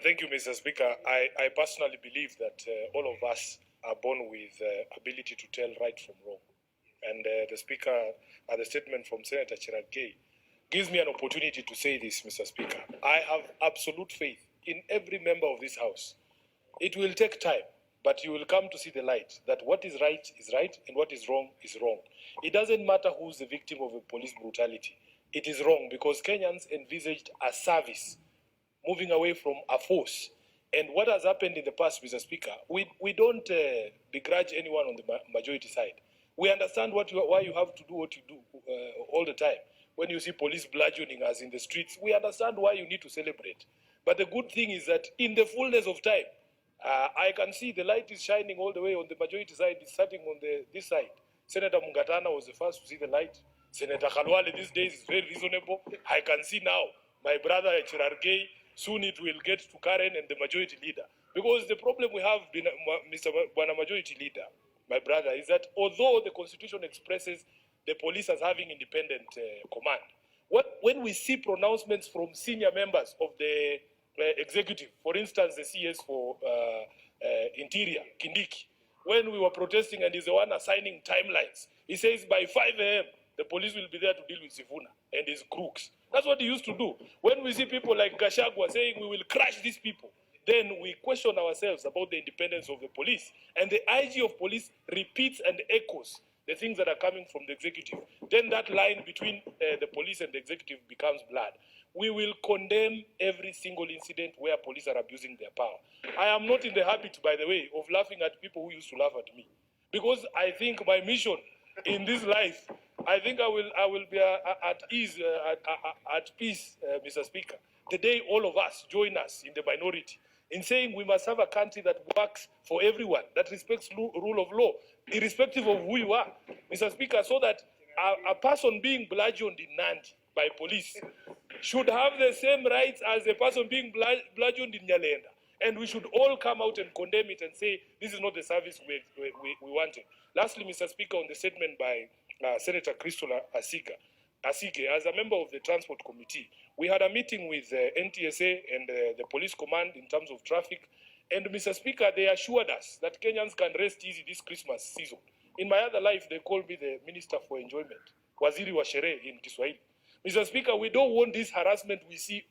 Thank you, Mr. Speaker. I personally believe that all of us are born with ability to tell right from wrong. And the Speaker, the statement from Senator Cherargei gives me an opportunity to say this, Mr. Speaker. I have absolute faith in every member of this House. It will take time, but you will come to see the light, that what is right and what is wrong is wrong. It doesn't matter who's the victim of a police brutality. It is wrong because Kenyans envisaged a service, moving away from a force. And what has happened in the past, Mr. Speaker, we don't begrudge anyone on the majority side. We understand why you have to do what you do all the time. When you see police bludgeoning us in the streets, we understand why you need to celebrate. But the good thing is that in the fullness of time, I can see the light is shining all the way on the majority side. It's starting on this side. Senator Mungatana was the first to see the light. Senator Kalonzo these days is very reasonable. I can see now my brother Cherargei. Soon it will get to Karen and the majority leader. Because the problem we have, Mr. Bwana Majority Leader, my brother, is that although the Constitution expresses the police as having independent command, when we see pronouncements from senior members of the executive, for instance, the CS for Interior, Kindiki, when we were protesting and he's the one assigning timelines, he says by 5 a.m., the police will be there to deal with Sifuna and his crooks. That's what he used to do. When we see people like Gachagua saying we will crush these people, then we question ourselves about the independence of the police. And the IG of police repeats and echoes the things that are coming from the executive. Then that line between the police and the executive becomes blurred. We will condemn every single incident where police are abusing their power. I am not in the habit, by the way, of laughing at people who used to laugh at me. Because I think my mission in this life, I think I will be at ease, at peace, Mr. Speaker, the day all of us join us in the minority in saying we must have a country that works for everyone, that respects rule of law, irrespective of who you are, Mr. Speaker, so that a person being bludgeoned in Nandi by police should have the same rights as a person being bludgeoned in Nyalenda. And we should all come out and condemn it and say this is not the service we wanted. Lastly, Mr. Speaker, on the statement by Senator Christopher Asige, as a member of the Transport Committee, we had a meeting with NTSA and the police command in terms of traffic. And Mr. Speaker, they assured us that Kenyans can rest easy this Christmas season. In my other life, they called me the Minister for Enjoyment, Waziri wa Sherehe in Kiswahili. Mr. Speaker, we don't want this harassment we see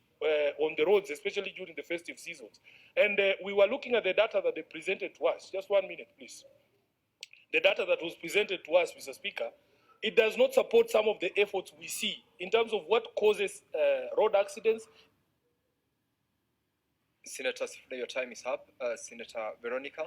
on the roads, especially during the festive seasons. And we were looking at the data that they presented to us. Just 1 minute, please. The data that was presented to us, Mr. Speaker, it does not support some of the efforts we see in terms of what causes road accidents. Senator Sifuna, your time is up. Senator Veronica.